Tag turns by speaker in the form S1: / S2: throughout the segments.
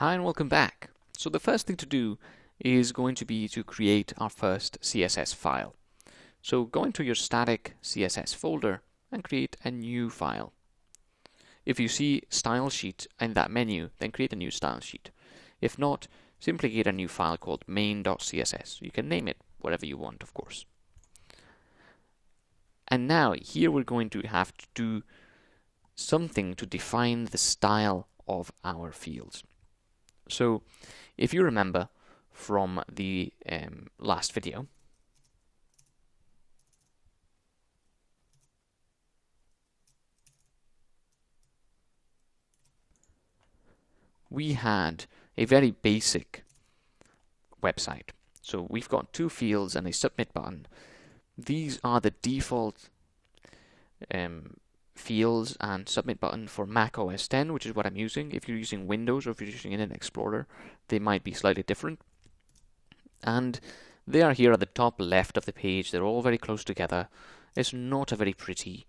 S1: Hi and welcome back. So the first thing to do is going to be to create our first CSS file. So go into your static CSS folder and create a new file. If you see style sheet in that menu, then create a new style sheet. If not, simply create a new file called main.css. You can name it whatever you want, of course. And now here we're going to have to do something to define the style of our fields. So if you remember from the last video, we had a very basic website. So we've got two fields and a submit button. These are the default fields and submit button for Mac OS X, which is what I'm using. If you're using Windows or if you're using Internet Explorer, they might be slightly different. And they are here at the top left of the page. They're all very close together. It's not a very pretty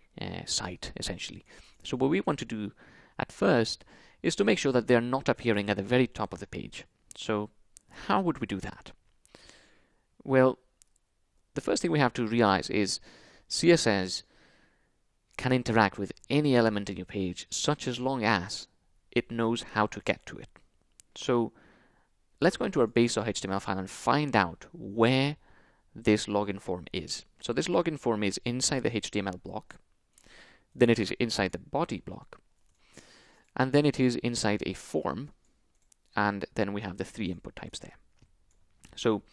S1: site, essentially. So what we want to do at first is to make sure that they're not appearing at the very top of the page. So how would we do that? Well, the first thing we have to realize is CSS can interact with any element in your page such as long as it knows how to get to it. So let's go into our base.html file and find out where this login form is. So this login form is inside the HTML block, then it is inside the body block, and then it is inside a form, and then we have the three input types there. So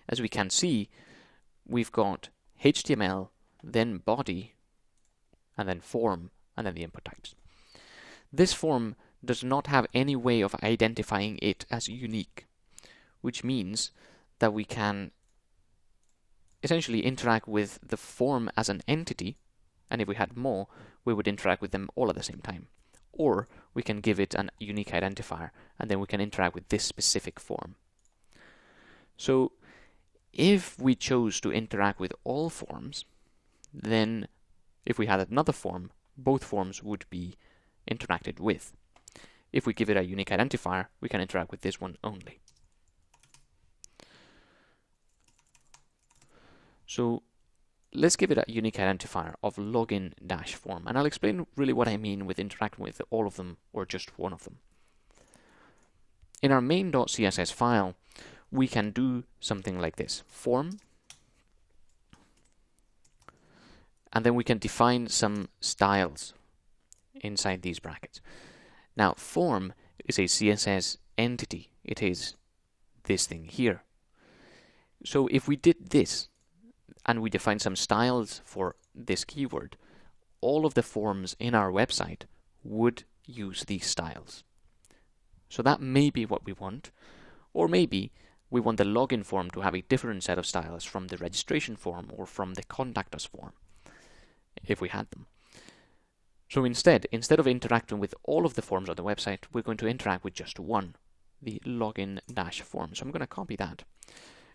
S1: as we can see, we've got HTML, then body, and then form, and then the input types. This form does not have any way of identifying it as unique, which means that we can essentially interact with the form as an entity, and if we had more, we would interact with them all at the same time. Or we can give it a unique identifier, and then we can interact with this specific form. So if we chose to interact with all forms, then if we had another form, both forms would be interacted with. If we give it a unique identifier, we can interact with this one only. So let's give it a unique identifier of login-form, and I'll explain really what I mean with interacting with all of them or just one of them. In our main.css file, we can do something like this: form, and then we can define some styles inside these brackets. Now, form is a CSS entity. It is this thing here. So if we did this, and we define some styles for this keyword, all of the forms in our website would use these styles. So that may be what we want, or maybe we want the login form to have a different set of styles from the registration form or from the contact us form, if we had them. So instead of interacting with all of the forms on the website, we're going to interact with just one, the login-form. So I'm going to copy that,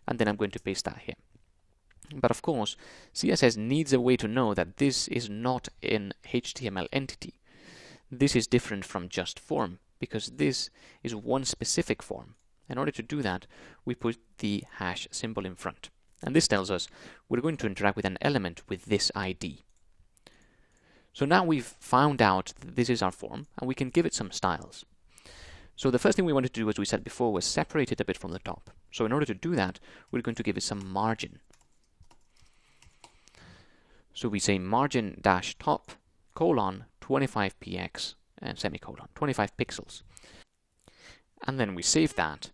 S1: and then I'm going to paste that here. But of course, CSS needs a way to know that this is not an HTML entity. This is different from just form, because this is one specific form. In order to do that, we put the hash symbol in front. And this tells us we're going to interact with an element with this ID. So now we've found out that this is our form, and we can give it some styles. So the first thing we wanted to do, as we said before, was separate it a bit from the top. So in order to do that, we're going to give it some margin. So we say margin-top, 25px, semicolon, 25 pixels. And then we save that.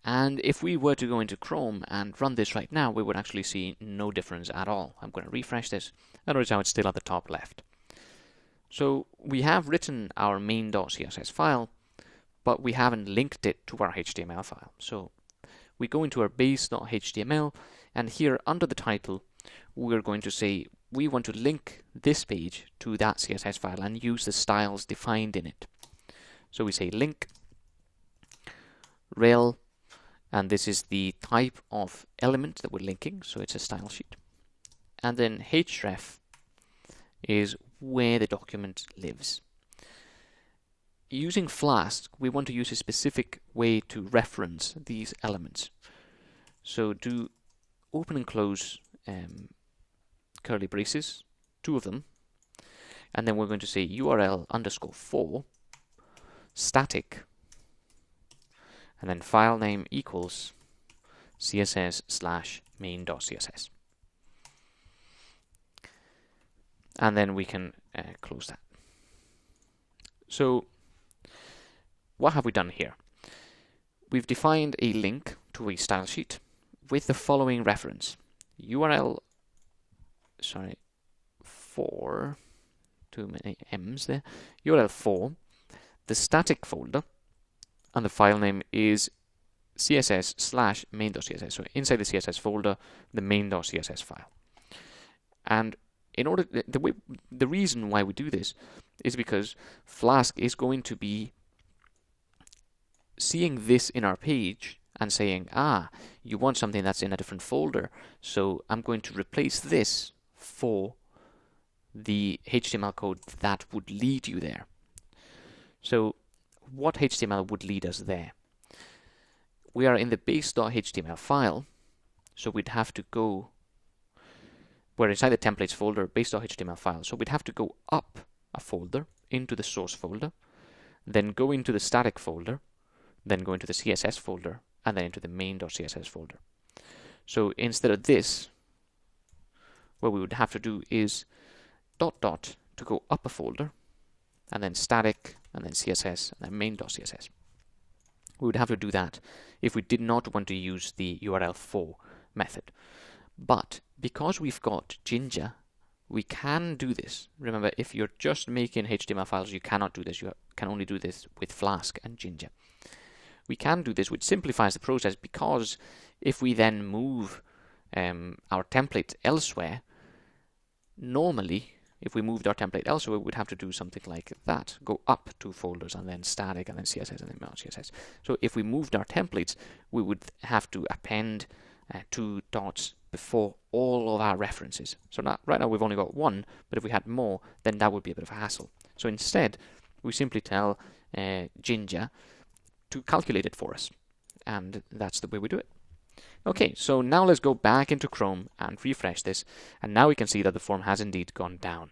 S1: And if we were to go into Chrome and run this right now, we would actually see no difference at all. I'm going to refresh this, and notice how it's still at the top left. So we have written our main.css file, but we haven't linked it to our HTML file. So we go into our base.html, and here under the title, we're going to say we want to link this page to that CSS file and use the styles defined in it. So we say link rel, and this is the type of element that we're linking, so it's a style sheet. And then href is where the document lives. using Flask, we want to use a specific way to reference these elements. So do open and close curly braces, 2 of them, and then we're going to say URL underscore for static, and then file name equals css/main.css. And then we can close that. So what have we done here? We've defined a link to a style sheet with the following reference. URL, sorry, for, too many M's there, URL for the static folder, and the file name is css/main.css. So inside the CSS folder, the main.css file. And in order, the reason why we do this is because Flask is going to be seeing this in our page and saying, ah, you want something that's in a different folder, so I'm going to replace this for the HTML code that would lead you there. So what HTML would lead us there? We are in the base.html file, so we'd have to go, we're inside the templates folder, base.html file, so we'd have to go up a folder into the source folder, then go into the static folder, then go into the CSS folder, and then into the main.css folder. So instead of this, what we would have to do is ... to go up a folder, and then static, and then CSS, and then main.css. We would have to do that if we did not want to use the URL for method. But because we've got Jinja, we can do this. Remember, if you're just making HTML files, you cannot do this. You can only do this with Flask and Jinja. We can do this, which simplifies the process, because if we then move our template elsewhere, normally, if we moved our template elsewhere, we would have to do something like that. Go up 2 folders, and then static, and then CSS, and then main.css. So if we moved our templates, we would have to append 2 dots before all of our references. So right now we've only got 1, but if we had more, then that would be a bit of a hassle. So instead, we simply tell Jinja to calculate it for us. And that's the way we do it. Okay, so now let's go back into Chrome and refresh this, and now we can see that the form has indeed gone down.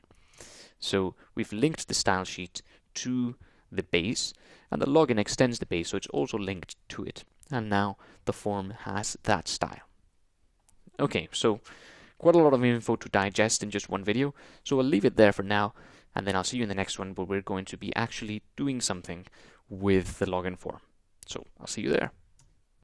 S1: So we've linked the style sheet to the base, and the login extends the base, so it's also linked to it. And now the form has that style. Okay, so quite a lot of info to digest in just one video, so I'll leave it there for now, and then I'll see you in the next one where we're going to be actually doing something with the login form. So I'll see you there.